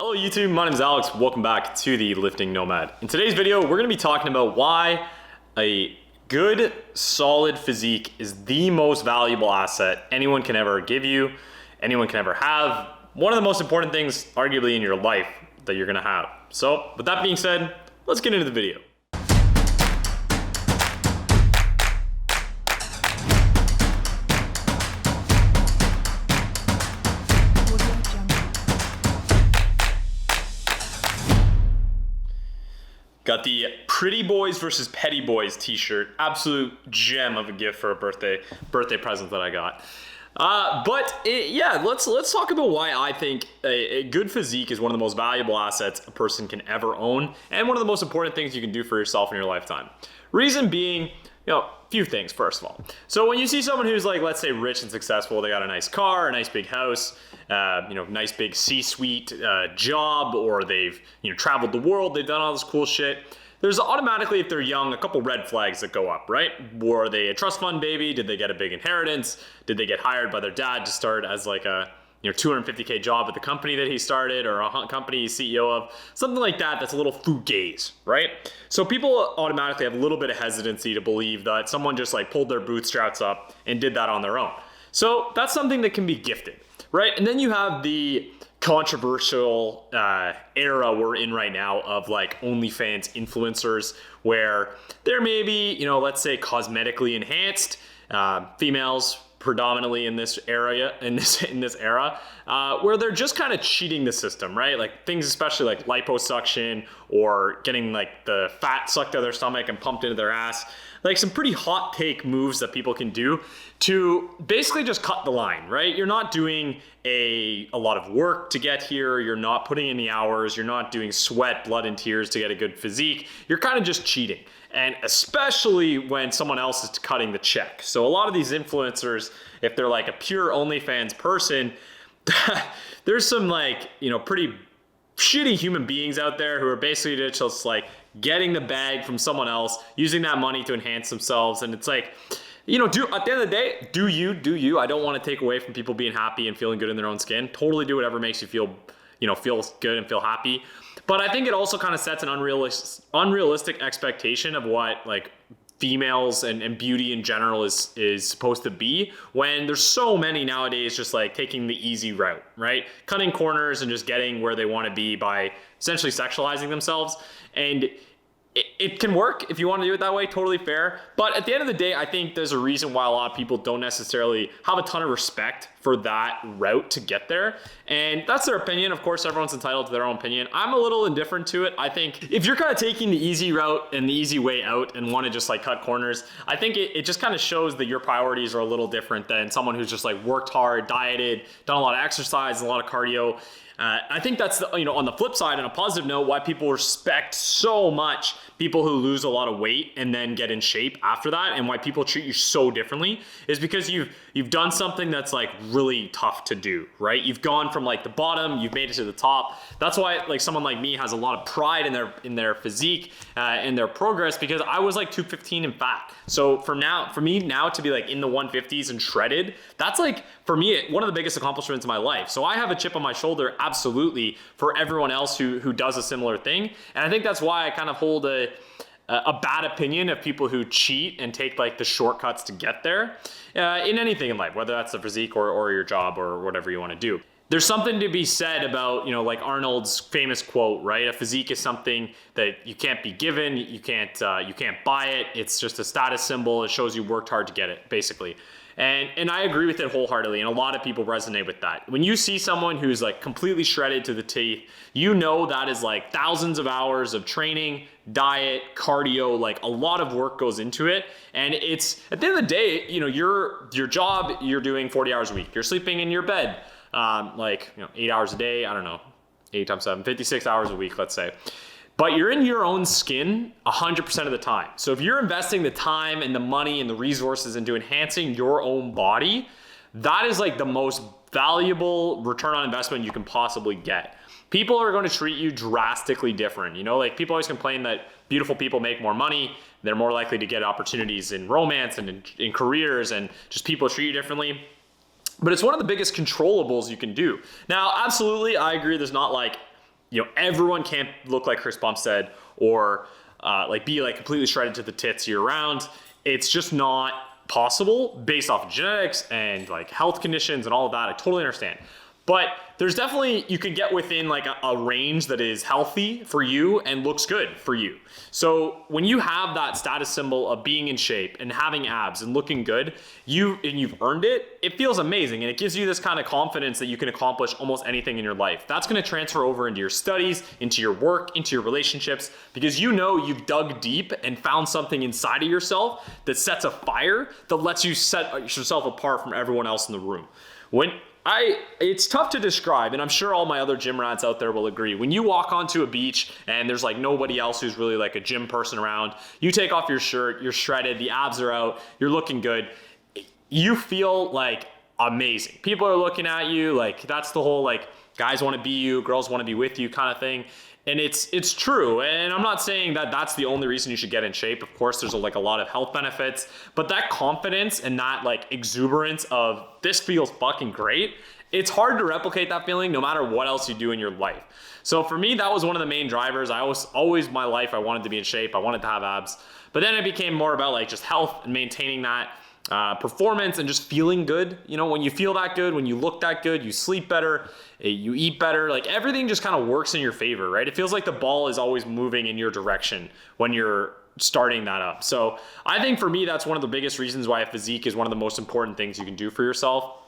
Hello YouTube, my name is Alex. Welcome back to the Lifting Nomad. In today's video, we're going to be talking about why a good, solid physique is the most valuable asset anyone can ever give you, anyone can ever have. One of the most important things, arguably, in your life that you're going to have. So, with that being said, let's get into the video. Got the Pretty Boys versus Petty Boys t-shirt. Absolute gem of a gift for a birthday present that I got. Let's talk about why I think a good physique is one of the most valuable assets a person can ever own, and one of the most important things you can do for yourself in your lifetime. Reason being, a few things, first of all. So when you see someone who's like, let's say, rich and successful, they got a nice car, a nice big house, nice big C-suite job, or they've traveled the world, they've done all this cool shit. There's automatically, if they're young, a couple red flags that go up, right? Were they a trust fund baby? Did they get a big inheritance? Did they get hired by their dad to start as like a $250K job at the company that he started, or a company he's CEO of? Something like that that's a little fugazi, right? So people automatically have a little bit of hesitancy to believe that someone just like pulled their bootstraps up and did that on their own. So that's something that can be gifted, right? And then you have the controversial era we're in right now of like OnlyFans influencers, where they're maybe, let's say cosmetically enhanced, females predominantly in this area, where they're just kind of cheating the system, right? Like things, especially like liposuction, or getting like the fat sucked out of their stomach and pumped into their ass. Like some pretty hot take moves that people can do to basically just cut the line, right? You're not doing a lot of work to get here. You're not putting in the hours. You're not doing sweat, blood, and tears to get a good physique. You're kind of just cheating. And especially when someone else is cutting the check. So a lot of these influencers, if they're like a pure OnlyFans person, there's some like, pretty shitty human beings out there who are basically just like getting the bag from someone else, using that money to enhance themselves. And it's like, at the end of the day, do you. I don't want to take away from people being happy and feeling good in their own skin. Totally do whatever makes you feel good and feel happy. But I think it also kind of sets an unrealistic expectation of what like females and beauty in general is supposed to be, when there's so many nowadays just like taking the easy route, right? Cutting corners and just getting where they want to be by essentially sexualizing themselves. And it can work if you want to do it that way, totally fair. But at the end of the day, I think there's a reason why a lot of people don't necessarily have a ton of respect for that route to get there. And that's their opinion. Of course, everyone's entitled to their own opinion. I'm a little indifferent to it. I think if you're kind of taking the easy route and the easy way out and want to just like cut corners, I think it just kind of shows that your priorities are a little different than someone who's just like worked hard, dieted, done a lot of exercise, a lot of cardio. I think that's on the flip side, on a positive note, why people respect so much people who lose a lot of weight and then get in shape after that, and why people treat you so differently is because you've done something that's like really tough to do, right? You've gone from like the bottom, you've made it to the top. That's why like someone like me has a lot of pride in their physique and their progress, because I was like 215 and fat. So for me now to be like in the 150s and shredded, that's like, for me, one of the biggest accomplishments of my life. So I have a chip on my shoulder, absolutely, for everyone else who does a similar thing. And I think that's why I kind of hold a bad opinion of people who cheat and take like the shortcuts to get there in anything in life, whether that's the physique or your job or whatever you want to do. There's something to be said about, like Arnold's famous quote, right? A physique is something that you can't be given, you can't buy it. It's just a status symbol. It shows you worked hard to get it, basically. And I agree with it wholeheartedly, and a lot of people resonate with that. When you see someone who's like completely shredded to the teeth, that is like thousands of hours of training, diet, cardio, like a lot of work goes into it. And it's, at the end of the day, your job, you're doing 40 hours a week. You're sleeping in your bed, 8 hours a day, I don't know, 8 times 7, 56 hours a week, let's say. But you're in your own skin 100% of the time. So if you're investing the time and the money and the resources into enhancing your own body, that is like the most valuable return on investment you can possibly get. People are going to treat you drastically different. Like people always complain that beautiful people make more money. They're more likely to get opportunities in romance and in careers, and just people treat you differently. But it's one of the biggest controllables you can do. Now, absolutely, I agree there's not like everyone can't look like Chris Bumstead or like be like completely shredded to the tits year round. It's just not possible based off of genetics and like health conditions and all of that. I totally understand. But there's definitely, you can get within like a range that is healthy for you and looks good for you. So when you have that status symbol of being in shape and having abs and looking good, you've earned it, it feels amazing. And it gives you this kind of confidence that you can accomplish almost anything in your life. That's going to transfer over into your studies, into your work, into your relationships, because you've dug deep and found something inside of yourself that sets a fire that lets you set yourself apart from everyone else in the room. It's tough to describe, and I'm sure all my other gym rats out there will agree. When you walk onto a beach and there's like nobody else who's really like a gym person around, you take off your shirt, you're shredded, the abs are out, you're looking good, you feel like amazing. People are looking at you, like that's the whole like guys want to be you, girls want to be with you kind of thing. And it's true, and I'm not saying that that's the only reason you should get in shape. Of course, there's a lot of health benefits, but that confidence and that like exuberance of this feels fucking great, it's hard to replicate that feeling no matter what else you do in your life. So for me, that was one of the main drivers. I always my life, I wanted to be in shape, I wanted to have abs, but then it became more about like just health and maintaining that performance and just feeling good. When you feel that good, when you look that good, you sleep better, you eat better, like everything just kind of works in your favor, right? It feels like the ball is always moving in your direction when you're starting that up. So I think for me, that's one of the biggest reasons why a physique is one of the most important things you can do for yourself.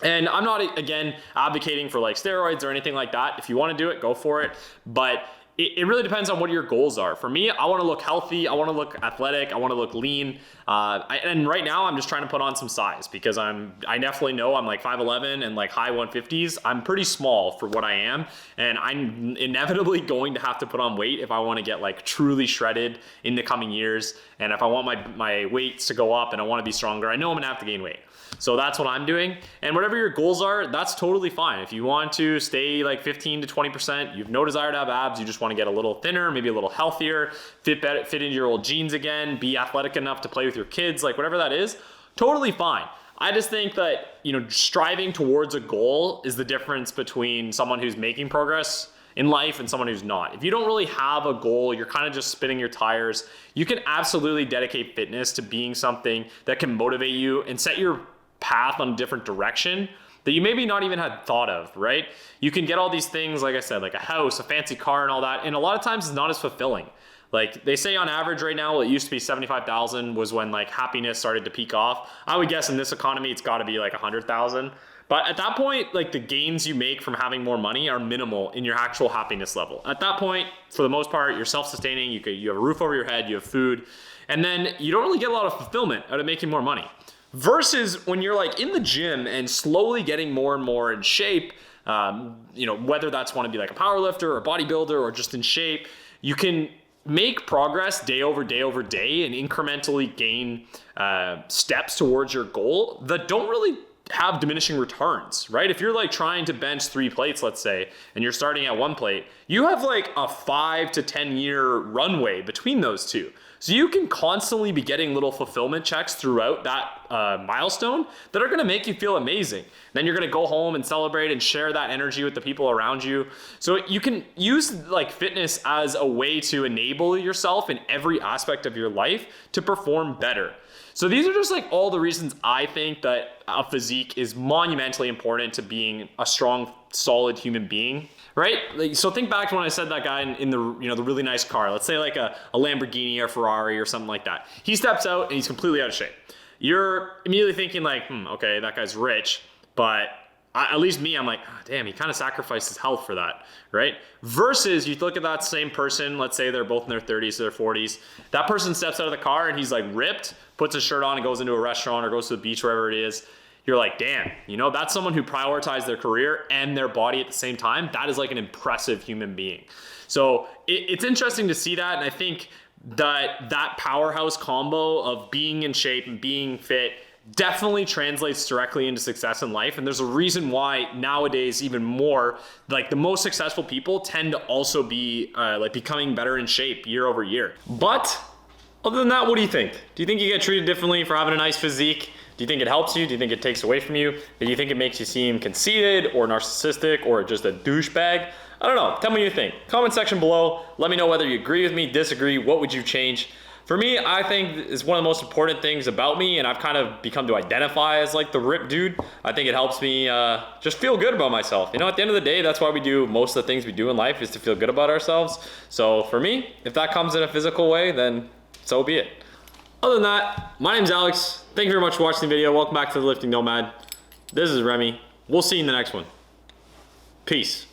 And I'm not, again, advocating for like steroids or anything like that. If you want to do it, go for it. But it really depends on what your goals are. For me, I want to look healthy. I want to look athletic. I want to look lean. And right now I'm just trying to put on some size because I definitely know I'm like 5'11" and like high 150s. I'm pretty small for what I am. And I'm inevitably going to have to put on weight if I want to get like truly shredded in the coming years. And if I want my weights to go up and I want to be stronger, I know I'm going to have to gain weight. So that's what I'm doing. And whatever your goals are, that's totally fine. If you want to stay like 15 to 20%, you have no desire to have abs, you just want to get a little thinner, maybe a little healthier, fit into your old jeans again, be athletic enough to play with your kids, like whatever that is, totally fine. I just think that, striving towards a goal is the difference between someone who's making progress in life and someone who's not. If you don't really have a goal, you're kind of just spinning your tires, you can absolutely dedicate fitness to being something that can motivate you and set your path on a different direction that you maybe not even had thought of, right? You can get all these things, like I said, like a house, a fancy car and all that, and a lot of times it's not as fulfilling. Like they say on average right now, it used to be 75,000 was when like happiness started to peak off. I would guess in this economy, it's gotta be like 100,000. But at that point, like the gains you make from having more money are minimal in your actual happiness level. At that point, for the most part, you're self-sustaining, you have a roof over your head, you have food, and then you don't really get a lot of fulfillment out of making more money. Versus when you're like in the gym and slowly getting more and more in shape, whether that's want to be like a power lifter or a bodybuilder or just in shape, you can make progress day over day over day and incrementally gain steps towards your goal that don't really have diminishing returns, right? If you're like trying to bench 3 plates, let's say, and you're starting at 1 plate, you have like a 5 to 10 year runway between those two. So you can constantly be getting little fulfillment checks throughout that milestone that are going to make you feel amazing. Then you're going to go home and celebrate and share that energy with the people around you. So you can use like fitness as a way to enable yourself in every aspect of your life to perform better. So these are just like all the reasons I think that a physique is monumentally important to being a strong, solid human being, right? Like, so think back to when I said that guy in the the really nice car. Let's say like a Lamborghini or Ferrari or something like that. He steps out and he's completely out of shape. You're immediately thinking like, okay, that guy's rich, but at least me, I'm like, oh, damn, he kind of sacrificed his health for that, right? Versus you look at that same person, let's say they're both in their 30s or their 40s. That person steps out of the car and he's like ripped, puts his shirt on and goes into a restaurant or goes to the beach, wherever it is. You're like, damn, that's someone who prioritized their career and their body at the same time. That is like an impressive human being. So it's interesting to see that. And I think that powerhouse combo of being in shape and being fit definitely translates directly into success in life. And there's a reason why nowadays, even more, like the most successful people tend to also be like becoming better in shape year over year. But other than that, what do you think? Do you think you get treated differently for having a nice physique? Do you think it helps you? Do you think it takes away from you? Do you think it makes you seem conceited or narcissistic or just a douchebag? I don't know. Tell me what you think. Comment section below. Let me know whether you agree with me, disagree. What would you change? For me, I think it's one of the most important things about me, and I've kind of become to identify as like the ripped dude. I think it helps me just feel good about myself. You know, at the end of the day, that's why we do most of the things we do in life, is to feel good about ourselves. So for me, if that comes in a physical way, then so be it. Other than that, my name's Alex. Thank you very much for watching the video. Welcome back to the Lifting Nomad. This is Remy. We'll see you in the next one. Peace.